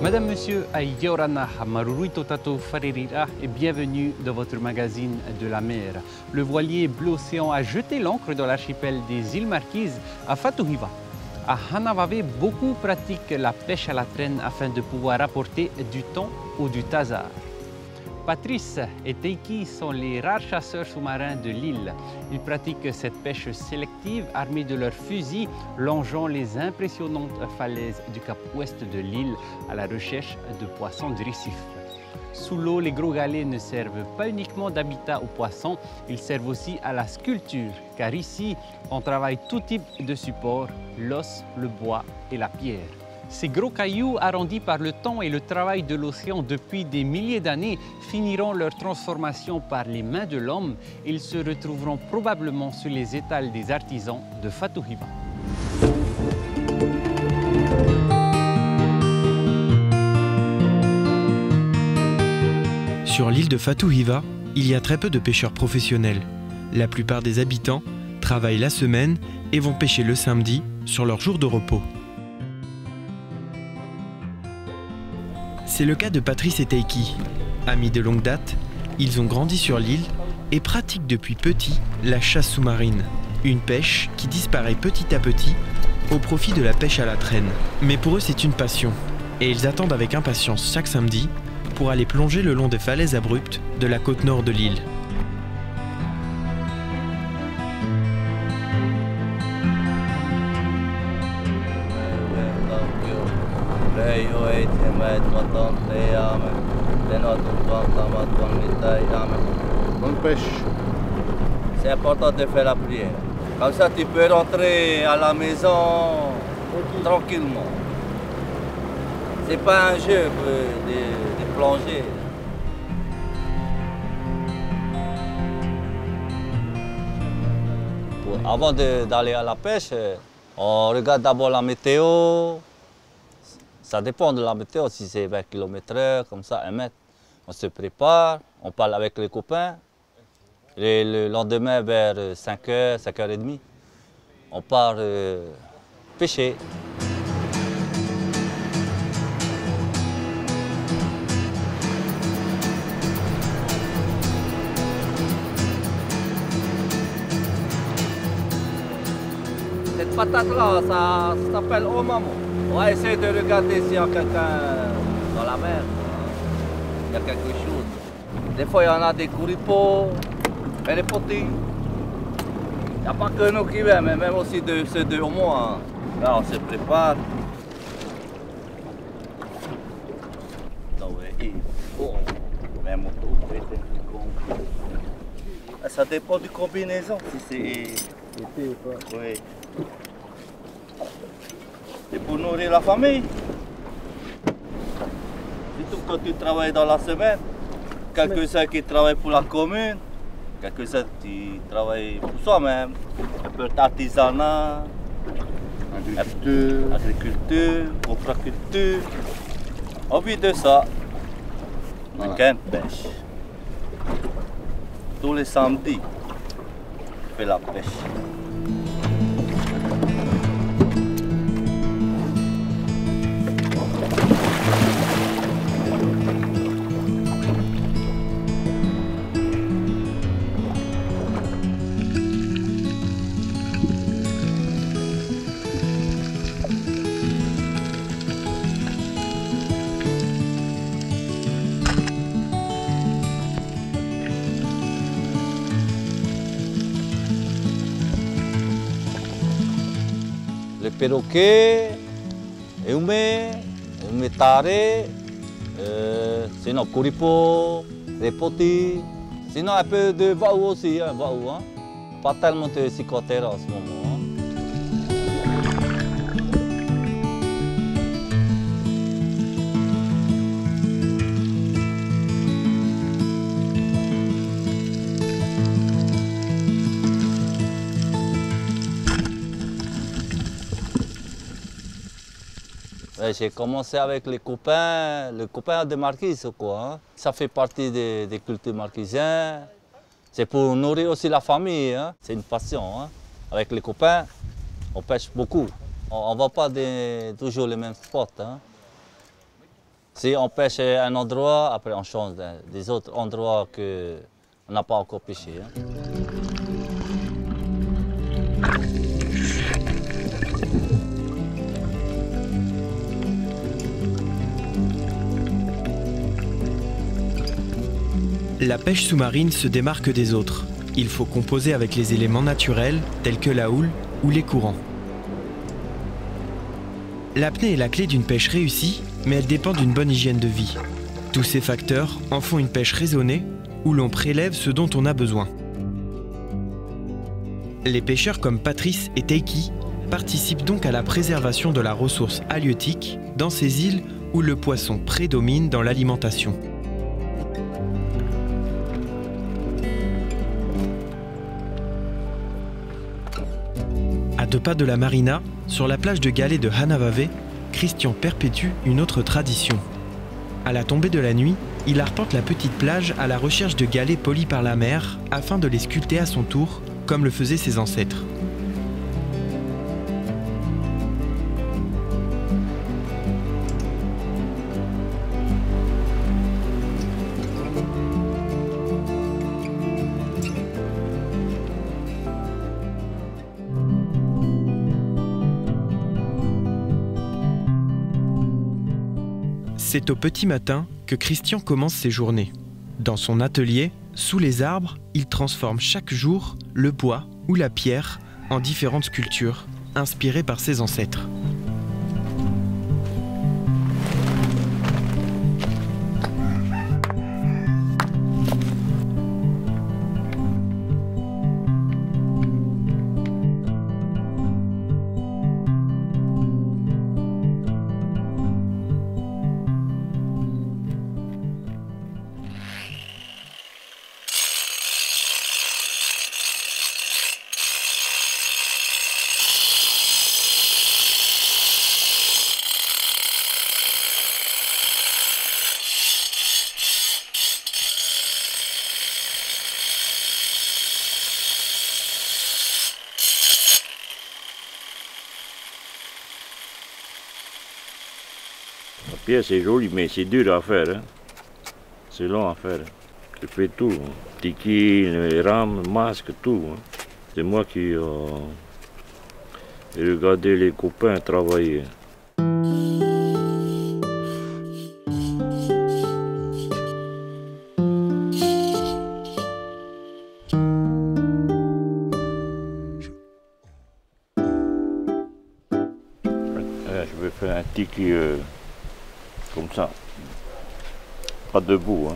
Madame, Monsieur, Aïyorana Marurui Totato Farerira et bienvenue dans votre magazine de la mer. Le voilier Bleu Océan a jeté l'ancre dans l'archipel des îles Marquises à Fatuhiva. À Hanavave, beaucoup pratiquent la pêche à la traîne afin de pouvoir apporter du thon ou du tazar. Patrice et Teiki sont les rares chasseurs sous-marins de l'île. Ils pratiquent cette pêche sélective armés de leurs fusils, longeant les impressionnantes falaises du cap ouest de l'île à la recherche de poissons du récif. Sous l'eau, les gros galets ne servent pas uniquement d'habitat aux poissons, ils servent aussi à la sculpture, car ici, on travaille tout type de support, l'os, le bois et la pierre. Ces gros cailloux arrondis par le temps et le travail de l'océan depuis des milliers d'années finiront leur transformation par les mains de l'homme. Ils se retrouveront probablement sur les étals des artisans de Fatuhiva. Sur l'île de Fatuhiva, il y a très peu de pêcheurs professionnels. La plupart des habitants travaillent la semaine et vont pêcher le samedi sur leur jour de repos. C'est le cas de Patrice et Teiki. Amis de longue date, ils ont grandi sur l'île et pratiquent depuis petit la chasse sous-marine, une pêche qui disparaît petit à petit au profit de la pêche à la traîne. Mais pour eux, c'est une passion et ils attendent avec impatience chaque samedi pour aller plonger le long des falaises abruptes de la côte nord de l'île. Bonne pêche. C'est important de faire la prière. Comme ça, tu peux rentrer à la maison tranquillement. C'est pas un jeu de plonger. Avant d'aller à la pêche, on regarde d'abord la météo. Ça dépend de la météo, si c'est 20 km/h, comme ça, 1 mètre. On se prépare, on parle avec les copains. Et le lendemain, vers 5h, 5h30, on part pêcher. Cette patate-là, ça s'appelle omamo. On va essayer de regarder s'il y a quelqu'un dans la mer. Il y a quelque chose. Des fois, il y en a des couripots, et des potis. Il n'y a pas que nous qui viennent, mais même aussi ceux de moi. Là, on se prépare. Ça dépend du combinaison, si c'est été ou pas. Oui. C'est pour nourrir la famille. Surtout quand tu travailles dans la semaine. Quelques-uns qui travaillent pour la commune, quelques-uns qui travaillent pour soi-même. Un peu d'artisanat, agriculture, aquaculture. Envie de ça, on pêche. Tous les samedis, on fait la pêche. Les perroquets, les tarés, sinon couripo, les potis, sinon un peu de vaou aussi, hein, vaou, hein. Pas tellement de cicotère en ce moment. Hein. J'ai commencé avec les copains de Marquise, quoi. Hein. Ça fait partie des cultures marquisiens. C'est pour nourrir aussi la famille. Hein. C'est une passion. Hein. Avec les copains, on pêche beaucoup. On ne va pas toujours les mêmes spots. Hein. Si on pêche un endroit, après on change des autres endroits qu'on n'a pas encore pêché. Hein. La pêche sous-marine se démarque des autres. Il faut composer avec les éléments naturels tels que la houle ou les courants. L'apnée est la clé d'une pêche réussie, mais elle dépend d'une bonne hygiène de vie. Tous ces facteurs en font une pêche raisonnée où l'on prélève ce dont on a besoin. Les pêcheurs comme Patrice et Teiki participent donc à la préservation de la ressource halieutique dans ces îles où le poisson prédomine dans l'alimentation. À 2 pas de la marina, sur la plage de galets de Hanavave, Christian perpétue une autre tradition. À la tombée de la nuit, il arpente la petite plage à la recherche de galets polis par la mer afin de les sculpter à son tour, comme le faisaient ses ancêtres. C'est au petit matin que Christian commence ses journées. Dans son atelier, sous les arbres, il transforme chaque jour le bois ou la pierre en différentes sculptures, inspirées par ses ancêtres. La pierre c'est joli, mais c'est dur à faire. Hein. C'est long à faire. Je fais tout. Hein. Tiki, les rames, le masque, tout. Hein. C'est moi qui ai regardé les copains travailler. Je vais faire un tiki comme ça, pas debout. Hein.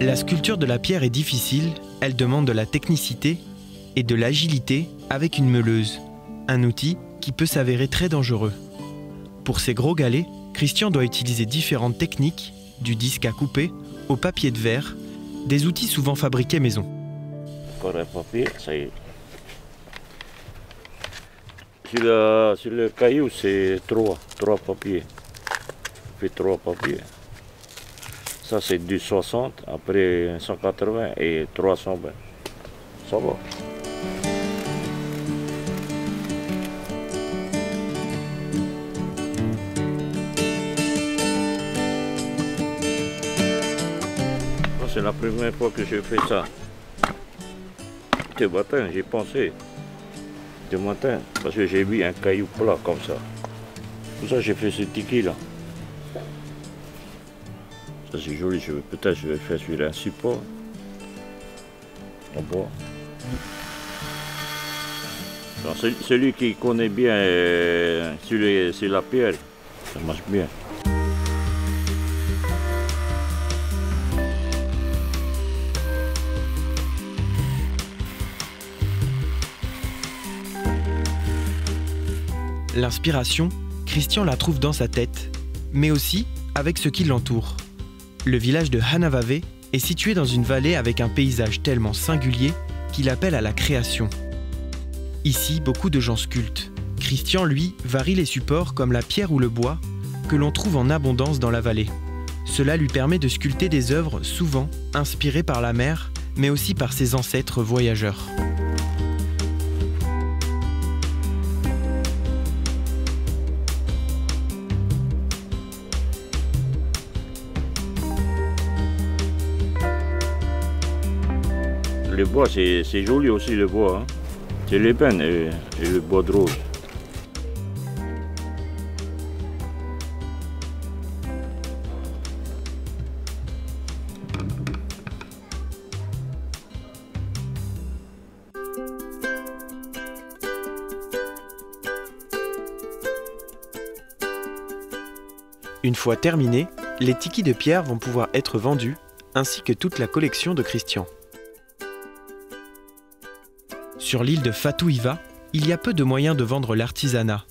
La sculpture de la pierre est difficile, elle demande de la technicité et de l'agilité avec une meuleuse, un outil qui peut s'avérer très dangereux. Pour ces gros galets, Christian doit utiliser différentes techniques, du disque à couper au papier de verre, des outils souvent fabriqués maison. Encore un papier, ça y est. Sur le caillou, c'est trois papiers. Je fais 3 papiers. Ça c'est du 60, après 180 et 320. Ça va. C'est la première fois que je fais ça. Ce matin, j'ai pensé. Ce matin, parce que j'ai vu un caillou plat comme ça. Pour ça, j'ai fait ce tiki là. Ça c'est joli, peut-être je vais faire sur un support en bois. Celui qui connaît bien sur la pierre, ça marche bien. L'inspiration, Christian la trouve dans sa tête, mais aussi avec ce qui l'entoure. Le village de Hanavave est situé dans une vallée avec un paysage tellement singulier qu'il appelle à la création. Ici, beaucoup de gens sculptent. Christian, lui, varie les supports comme la pierre ou le bois que l'on trouve en abondance dans la vallée. Cela lui permet de sculpter des œuvres souvent inspirées par la mer, mais aussi par ses ancêtres voyageurs. Le bois, c'est joli aussi le bois. Hein. C'est l'ébène et le bois de rose. Une fois terminés, les tikis de pierre vont pouvoir être vendus, ainsi que toute la collection de Christian. Sur l'île de Fatou Hiva, il y a peu de moyens de vendre l'artisanat.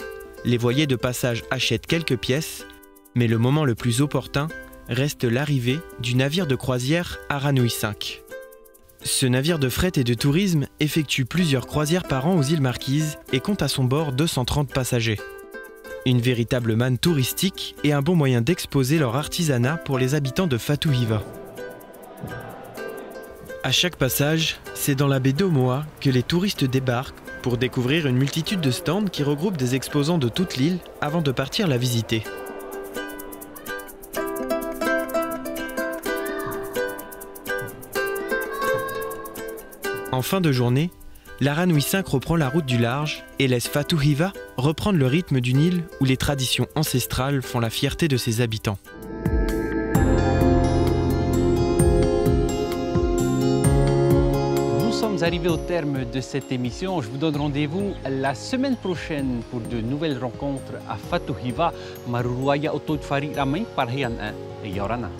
Les voiliers de passage achètent quelques pièces, mais le moment le plus opportun reste l'arrivée du navire de croisière Aranui V. Ce navire de fret et de tourisme effectue plusieurs croisières par an aux îles Marquises et compte à son bord 230 passagers. Une véritable manne touristique et un bon moyen d'exposer leur artisanat pour les habitants de Fatou Hiva. À chaque passage, c'est dans la baie d'Omoa que les touristes débarquent pour découvrir une multitude de stands qui regroupent des exposants de toute l'île avant de partir la visiter. En fin de journée, l'Aranui V reprend la route du large et laisse Fatou Hiva reprendre le rythme d'une île où les traditions ancestrales font la fierté de ses habitants. Nous sommes arrivés au terme de cette émission. Je vous donne rendez-vous la semaine prochaine pour de nouvelles rencontres à Fatou Hiva. Maruruaya Otod Fari Ramay Parhian et Yorana.